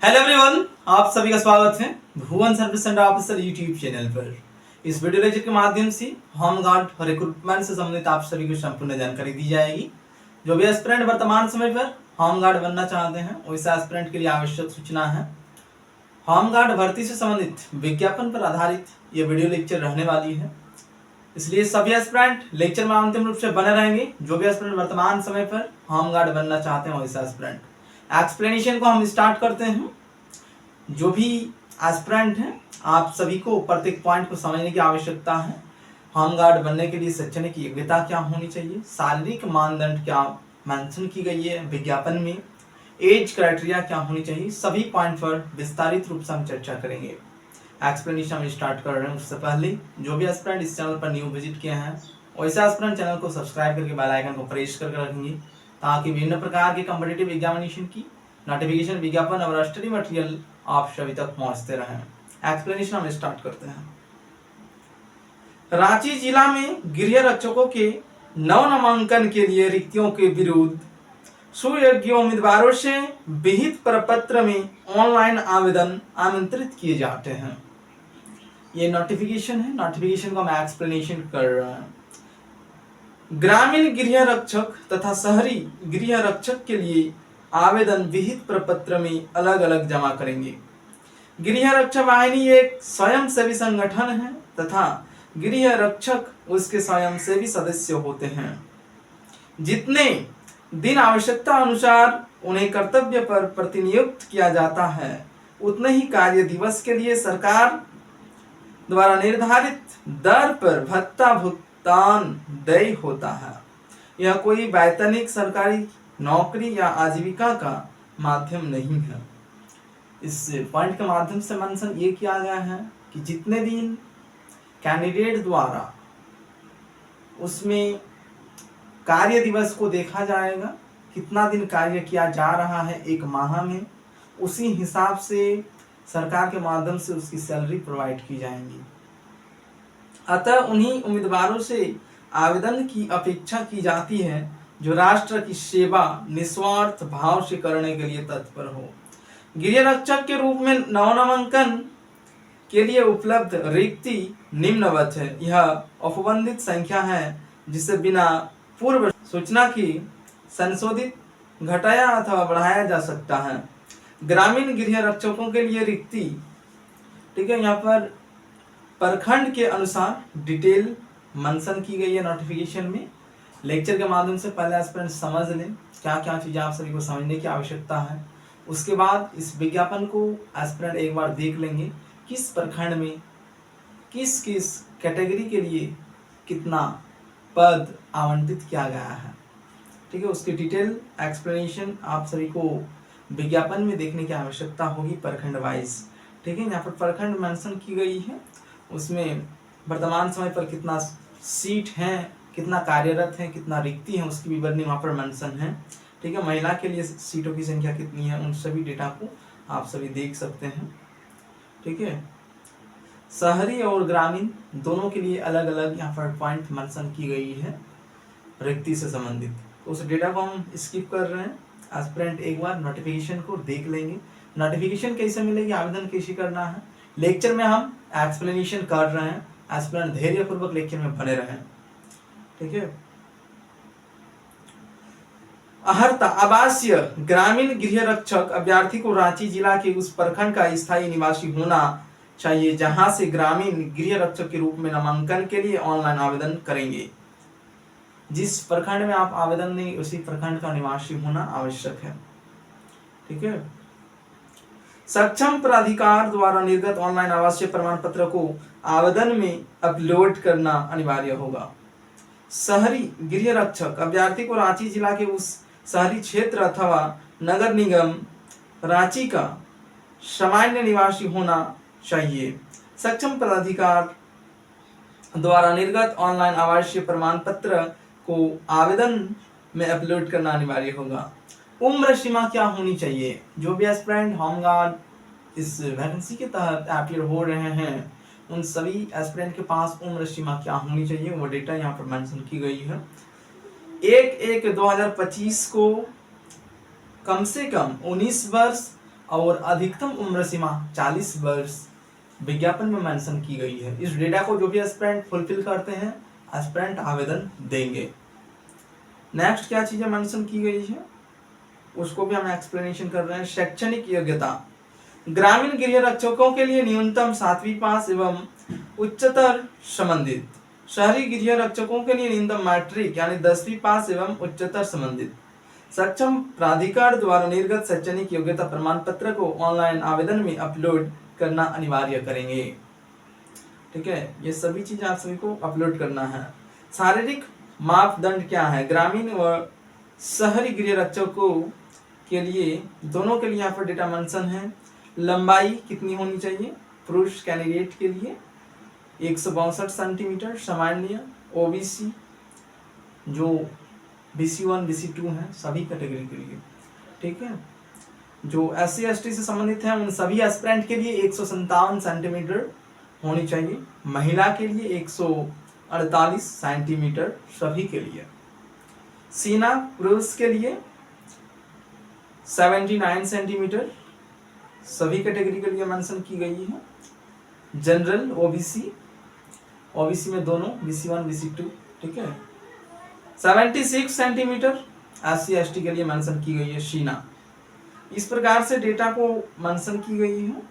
Hello everyone, आप सभी का स्वागत है Bhuvan service centre officer YouTube channel पर। इस वीडियो लेक्चर के माध्यम से होम गार्ड रिक्रूटमेंट से संबंधित आप सभी को संपूर्ण जानकारी दी जाएगी। जो भी एस्पिरेंट वर्तमान समय पर होम गार्ड बनना चाहते हैं वैसे एस्पिरेंट के लिए आवश्यक सूचना है। होम गार्ड भर्ती से संबंधित विज्ञापन पर आधारित ये वीडियो लेक्चर रहने वाली है, इसलिए सभी एस्पिरेंट लेक्चर में अंतिम रूप से बने रहेंगे। जो भी एस्पिरेंट वर्तमान समय पर होम गार्ड बनना चाहते हैं वैसे एस्पिरेंट एक्सप्लेनेशन को हम स्टार्ट करते हैं। जो भी एस्पिरेंट हैं आप सभी को प्रत्येक पॉइंट को समझने की आवश्यकता है। होम गार्ड बनने के लिए शैक्षणिक योग्यता क्या होनी चाहिए, शारीरिक मानदंड क्या मेंशन की गई है विज्ञापन में, एज क्राइटेरिया क्या होनी चाहिए, सभी पॉइंट पर विस्तारित रूप से हम चर्चा करेंगे। एक्सप्लेनेशन हम स्टार्ट कर रहे हैं उससे पहले जो भी एस्पिरेंट इस चैनल पर न्यू विजिट किए हैं वैसे एस्पिरेंट चैनल को सब्सक्राइब करके बेल आइकन को प्रेस करके रखेंगे ताकि विभिन्न प्रकार के कॉम्पिटिटिव एग्जामिनेशन की नोटिफिकेशन, विज्ञापन और स्टडी मटेरियल आप सभी तक पहुंचते रहें। एक्सप्लेनेशन हम स्टार्ट करते हैं। रांची जिला में गृह रक्षकों के नव नामांकन के लिए रिक्तियों के विरुद्ध सुयोग्य उम्मीदवारों से विहित प्रपत्र में ऑनलाइन आवेदन आमंत्रित किए जाते हैं। ये नोटिफिकेशन है, नोटिफिकेशन को हम एक्सप्लेनेशन कर रहे हैं। ग्रामीण गृह रक्षक तथा शहरी गृह रक्षक के लिए आवेदन विहित प्रपत्र में अलग अलग जमा करेंगे। गृह रक्षक वाहिनी एक स्वयंसेवी संगठन है तथा गृह रक्षक उसके स्वयंसेवी सदस्य होते हैं। जितने दिन आवश्यकता अनुसार उन्हें कर्तव्य पर प्रतिनियुक्त किया जाता है उतने ही कार्य दिवस के लिए सरकार द्वारा निर्धारित दर पर भत्ता भुगतान देय होता है। यह कोई वैतनिक सरकारी नौकरी या आजीविका का माध्यम नहीं है। इस पॉइंट के माध्यम से मेंशन ये किया गया है कि जितने दिन कैंडिडेट द्वारा उसमें कार्य दिवस को देखा जाएगा, कितना दिन कार्य किया जा रहा है एक माह में, उसी हिसाब से सरकार के माध्यम से उसकी सैलरी प्रोवाइड की जाएगी। अतः उन्हीं उम्मीदवारों से आवेदन की अपेक्षा की जाती है जो राष्ट्र की सेवा निस्वार्थ भाव से करने के लिए तत्पर हो। गृह रक्षक के रूप में नवनामांकन के लिए उपलब्ध रिक्ति निम्नवत है। यह औपबंधित संख्या है जिसे बिना पूर्व सूचना की संशोधित, घटाया अथवा बढ़ाया जा सकता है। ग्रामीण गृह रक्षकों के लिए रिक्ति, ठीक है, यहाँ पर प्रखंड के अनुसार डिटेल मेंशन की गई है नोटिफिकेशन में। लेक्चर के माध्यम से पहले एस्पिरेंट समझ लें क्या क्या चीज़ें आप सभी को समझने की आवश्यकता है। उसके बाद इस विज्ञापन को एस्पिरेंट एक बार देख लेंगे किस प्रखंड में किस किस कैटेगरी के लिए कितना पद आवंटित किया गया है, ठीक है। उसकी डिटेल एक्सप्लेनेशन आप सभी को विज्ञापन में देखने की आवश्यकता होगी प्रखंड वाइज, ठीक है। यहाँ पर प्रखंड मेंशन की गई है, उसमें वर्तमान समय पर कितना सीट है, कितना कार्यरत है, कितना रिक्ति है, उसकी विवरणी वहाँ पर मेंशन है, ठीक है। महिला के लिए सीटों की संख्या कितनी है, उन सभी डेटा को आप सभी देख सकते हैं, ठीक है। शहरी और ग्रामीण दोनों के लिए अलग अलग यहाँ पर पॉइंट मेंशन की गई है रिक्ति से संबंधित। तो उस डेटा को हम स्किप कर रहे हैं। एस्पिरेंट एक बार नोटिफिकेशन को देख लेंगे। नोटिफिकेशन कैसे मिलेगी, आवेदन कैसे करना है, लेक्चर में हम एक्सप्लेनेशन कर रहे हैं। एस्पिरेंट धैर्यपूर्वक लेक्चर में बने रहें, ठीक है। अहर्ता आवासीय ग्रामीण गृह रक्षक अभ्यर्थी को रांची जिला के उस प्रखंड का स्थायी निवासी होना चाहिए जहां से ग्रामीण गृह रक्षक के रूप में नामांकन के लिए ऑनलाइन आवेदन करेंगे। जिस प्रखंड में आप आवेदन देंगे उसी प्रखंड का निवासी होना आवश्यक है, ठीक है। सक्षम प्राधिकार द्वारा निर्गत ऑनलाइन आवासीय प्रमाण पत्र को आवेदन में अपलोड करना अनिवार्य होगा। शहरी गृह रक्षक अभ्यर्थी को रांची जिला के उस शहरी क्षेत्र अथवा नगर निगम रांची का सामान्य निवासी होना चाहिए। सक्षम प्राधिकार द्वारा निर्गत ऑनलाइन आवासीय प्रमाण पत्र को आवेदन में अपलोड करना अनिवार्य होगा। उम्र सीमा क्या होनी चाहिए, जो भी एस्पिरेंट होम गार्ड इस वैकेंसी के तहत अपियर हो रहे हैं उन सभी एस्पिरेंट के पास उम्र सीमा क्या होनी चाहिए वो डेटा यहाँ पर मेंशन की गई है। 1/1/2025 को कम से कम 19 वर्ष और अधिकतम उम्र सीमा 40 वर्ष विज्ञापन में मेंशन की गई है। इस डेटा को जो भी एस्पिरेंट फुलफिल करते हैं एस्पिरेंट आवेदन देंगे। नेक्स्ट क्या चीजें मेंशन की गई है उसको भी हम एक्सप्लेनेशन कर रहे हैं। शैक्षणिक योग्यता, ग्रामीण गृह रक्षकों के लिए न्यूनतम 7वीं पास एवं उच्चतर संबंधित, शहरी गृह रक्षकों के लिए न्यूनतम मैट्रिक यानी 10वीं पास एवं उच्चतर संबंधित। सक्षम प्राधिकार द्वारा निर्गत शैक्षणिक योग्यता प्रमाण पत्र को ऑनलाइन आवेदन में अपलोड करना अनिवार्य करेंगे। ठीक है, ये सभी चीजें आप सभी को अपलोड करना है। शारीरिक मापदंड क्या है, ग्रामीण व शहरी गृह रक्षकों के लिए दोनों के लिए यहाँ पर डेटा मेंशन है। लंबाई कितनी होनी चाहिए, पुरुष कैंडिडेट के लिए 162 सेंटीमीटर सामान्य, ओबीसी जो BC1 BC2 है सभी कैटेगरी के लिए। ठीक है, जो SC ST से संबंधित है उन सभी एस्पिरेंट के लिए 157 सेंटीमीटर होनी चाहिए, महिला के लिए 148 सेंटीमीटर सभी के लिए। सीना पुरुष के लिए 79 सेंटीमीटर सभी कैटेगरी के लिए मेंशन की गई है। जनरल ओबीसी में दोनों BC1 BC2। ठीक है, 76 सेंटीमीटर SC ST के लिए मेंशन की गई है सीना। इस प्रकार से डेटा को मेंशन की गई है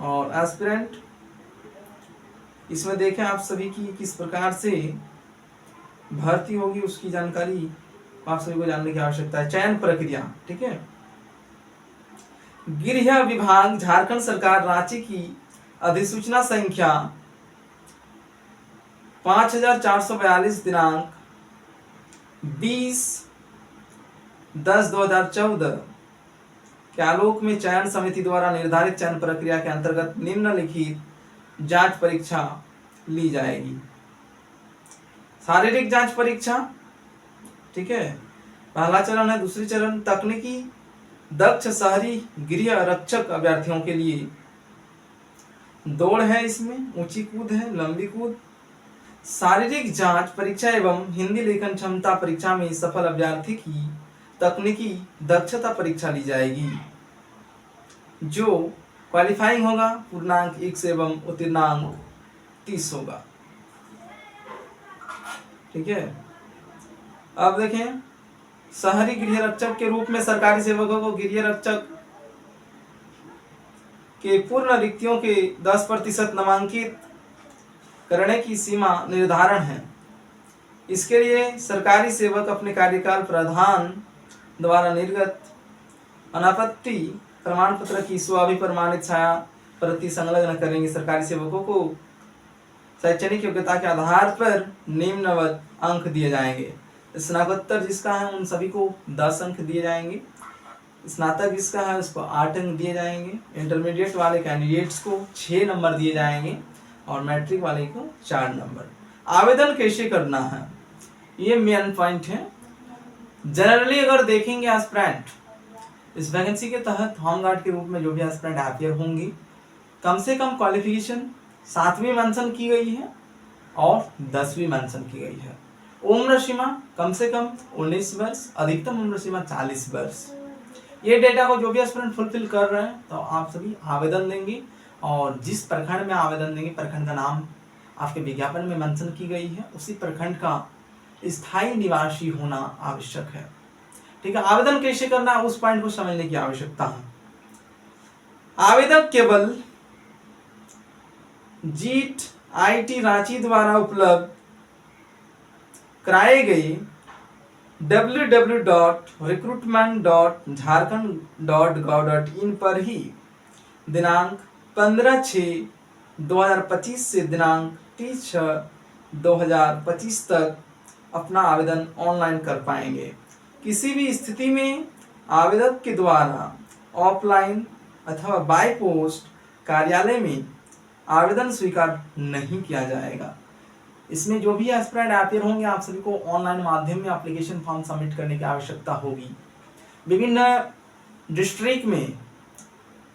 और एस्पिरेंट इसमें देखें आप सभी की किस प्रकार से भर्ती होगी उसकी जानकारी आप सभी को जानने की आवश्यकता है। चयन प्रक्रिया, ठीक है, गृह विभाग झारखंड सरकार रांची की अधिसूचना संख्या 5442 दिनांक 20/10/2014 के आलोक में चयन समिति द्वारा निर्धारित चयन प्रक्रिया के अंतर्गत निम्नलिखित जांच परीक्षा ली जाएगी। शारीरिक जांच परीक्षा, ठीक है, पहला चरण है। दूसरी चरण तकनीकी दक्ष शहरी गृह रक्षक अभ्यर्थियों के लिए दौड़ है, इसमें ऊंची कूद है, लंबी कूद। शारीरिक जांच परीक्षा एवं हिंदी लेखन क्षमता परीक्षा में सफल अभ्यर्थी की तकनीकी दक्षता परीक्षा ली जाएगी। जो क्वालिफाइंग होगा पूर्णांक 1 एवं उत्तीर्णांक 30 होगा। ठीक है, अब देखें शहरी गृह रक्षक के रूप में सरकारी सेवकों को गृह रक्षक के पूर्ण रिक्तियों के 10% नामांकित करने की सीमा निर्धारण है। इसके लिए सरकारी सेवक अपने कार्यकाल प्रधान द्वारा निर्गत अनापत्ति प्रमाण पत्र की स्वाभिप्रमाणित छाया प्रति संलग्न करेंगे। सरकारी सेवकों को शैक्षणिक योग्यता के आधार पर निम्नवत अंक दिए जाएंगे। स्नातकोत्तर जिसका है उन सभी को 10 अंक दिए जाएंगे, स्नातक जिसका है उसको 8 अंक दिए जाएंगे, इंटरमीडिएट वाले कैंडिडेट्स को 6 नंबर दिए जाएंगे और मैट्रिक वाले को 4 नंबर। आवेदन कैसे करना है ये मेन पॉइंट है। जनरली अगर देखेंगे एस्पिरेंट इस वैकेंसी के तहत होमगार्ड के रूप में जो भी एस्पिरेंट अपियर होंगी कम से कम क्वालिफिकेशन 7वीं मेंशन की गई है और 10वीं मेंशन की गई है। उम्र सीमा कम से कम 19 वर्ष, अधिकतम उम्र सीमा 40 वर्ष। ये डेटा को जो भी एस्पिरेंट फुलफिल कर रहे हैं तो आप सभी आवेदन देंगे और जिस प्रखंड में आवेदन देंगे प्रखंड का नाम आपके विज्ञापन में मेंशन की गई है, उसी प्रखंड का स्थायी निवासी होना आवश्यक है। ठीक है, आवेदन कैसे करना है उस पॉइंट को समझने की आवश्यकता है। आवेदक केवल जीट आईटी रांची द्वारा उपलब्ध कराए गए www.recruitment.jharkhand.gov.in पर ही दिनांक 15/6/2025 से दिनांक 30/6/2025 तक अपना आवेदन ऑनलाइन कर पाएंगे। किसी भी स्थिति में आवेदक के द्वारा ऑफलाइन अथवा बाय पोस्ट कार्यालय में आवेदन स्वीकार नहीं किया जाएगा। इसमें जो भी एस्पिरेंट अपियर होंगे आप सभी को ऑनलाइन माध्यम में एप्लीकेशन फॉर्म सबमिट करने की आवश्यकता होगी। विभिन्न डिस्ट्रिक्ट में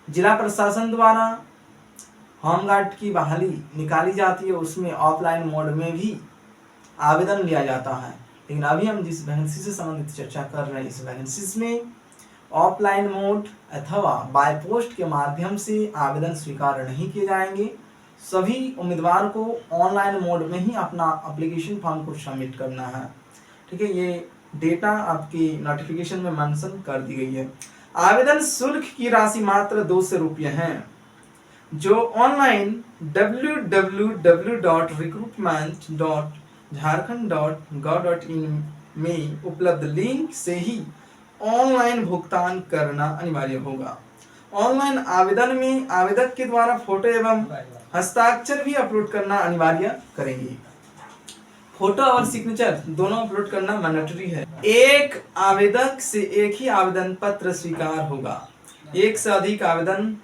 जिला प्रशासन द्वारा होमगार्ड की बहाली निकाली जाती है, उसमें ऑफलाइन मोड में भी आवेदन लिया जाता है। लेकिन अभी हम जिस वैकेंसी से संबंधित चर्चा कर रहे हैं इस वैकेंसी में ऑफलाइन मोड अथवा बाय पोस्ट के माध्यम से आवेदन स्वीकार नहीं किए जाएंगे। सभी उम्मीदवार को ऑनलाइन मोड में ही अपना एप्लीकेशन फॉर्म को सबमिट करना है। ठीक है, ये डेटा आपकी नोटिफिकेशन में मेंशन कर दी गई है। आवेदन शुल्क की राशि मात्र 200 रुपये है, जो ऑनलाइन www.recruitment.jharkhand.gov.in में उपलब्ध लिंक से ही ऑनलाइन भुगतान करना अनिवार्य होगा। ऑनलाइन आवेदन में आवेदक के द्वारा फोटो एवं हस्ताक्षर भी अपलोड करना अनिवार्य करेंगे। फोटो और सिग्नेचर दोनों अपलोड करना मैंडेटरी है। एक आवेदक से एक ही आवेदन पत्र स्वीकार होगा। एक से अधिक आवेदन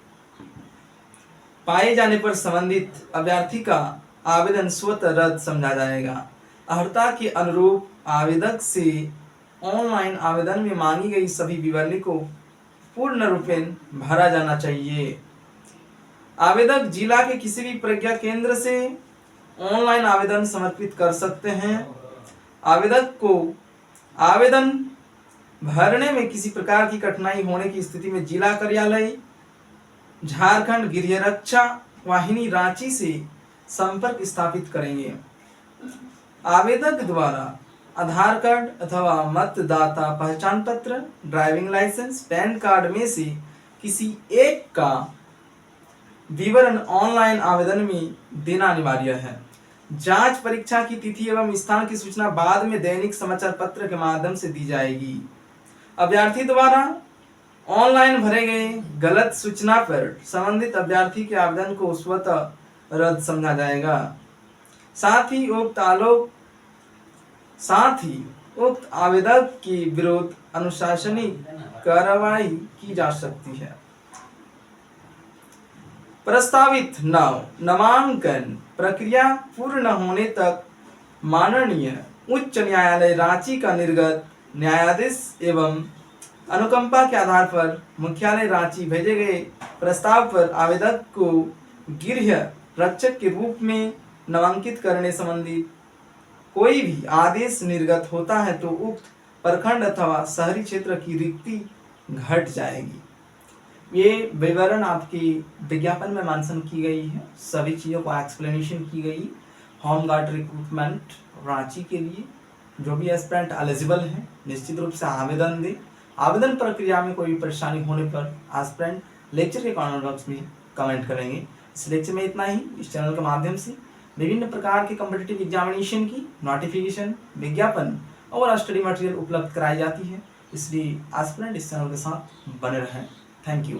पाए जाने पर संबंधित अभ्यर्थी का आवेदन स्वतः रद्द समझा जाएगा। अर्हता के अनुरूप आवेदक से ऑनलाइन आवेदन में मांगी गई सभी विवरणी को पूर्ण रूपेण भरा जाना चाहिए। आवेदक जिला के किसी भी प्रज्ञा केंद्र से ऑनलाइन आवेदन समर्पित कर सकते हैं। आवेदक को आवेदन भरने में किसी प्रकार की कठिनाई होने की स्थिति में जिला कार्यालय झारखंड गृह रक्षा वाहिनी रांची से संपर्क स्थापित करेंगे। आवेदक द्वारा आधार कार्ड अथवा मतदाता पहचान पत्र, ड्राइविंग लाइसेंस, पैन कार्ड में से किसी एक का विवरण ऑनलाइन आवेदन में देना अनिवार्य है। जांच परीक्षा की तिथि एवं स्थान की सूचना बाद में दैनिक समाचार पत्र के माध्यम से दी जाएगी। अभ्यर्थी द्वारा ऑनलाइन भरे गए गलत सूचना पर संबंधित अभ्यर्थी के आवेदन को स्वतः रद्द समझा जाएगा। साथ ही उक्त आवेदक के विरुद्ध अनुशासनिक कार्रवाई की जा सकती है। प्रस्तावित नामांकन प्रक्रिया पूर्ण होने तक माननीय उच्च न्यायालय रांची का निर्गत न्यायाधीश एवं अनुकंपा के आधार पर मुख्यालय रांची भेजे गए प्रस्ताव पर आवेदक को गृह रक्षक के रूप में नामांकित करने संबंधी कोई भी आदेश निर्गत होता है तो उक्त प्रखंड अथवा शहरी क्षेत्र की रिक्ति घट जाएगी। ये विवरण आपकी विज्ञापन में मेंशन की गई है। सभी चीज़ों को एक्सप्लेनेशन की गई। होम गार्ड रिक्रूटमेंट रांची के लिए जो भी एस्पिरेंट एलिजिबल है निश्चित रूप से आवेदन दें। आवेदन प्रक्रिया में कोई परेशानी होने पर एस्पिरेंट लेक्चर के कमेंट बॉक्स में कमेंट करेंगे। इस लेक्चर में इतना ही। इस चैनल के माध्यम से विभिन्न प्रकार के कॉम्पिटिटिव एग्जामिनेशन की नोटिफिकेशन, विज्ञापन और स्टडी मटेरियल उपलब्ध कराई जाती है, इसलिए एस्पिरेंट इस चैनल के साथ बने रहें। Thank you.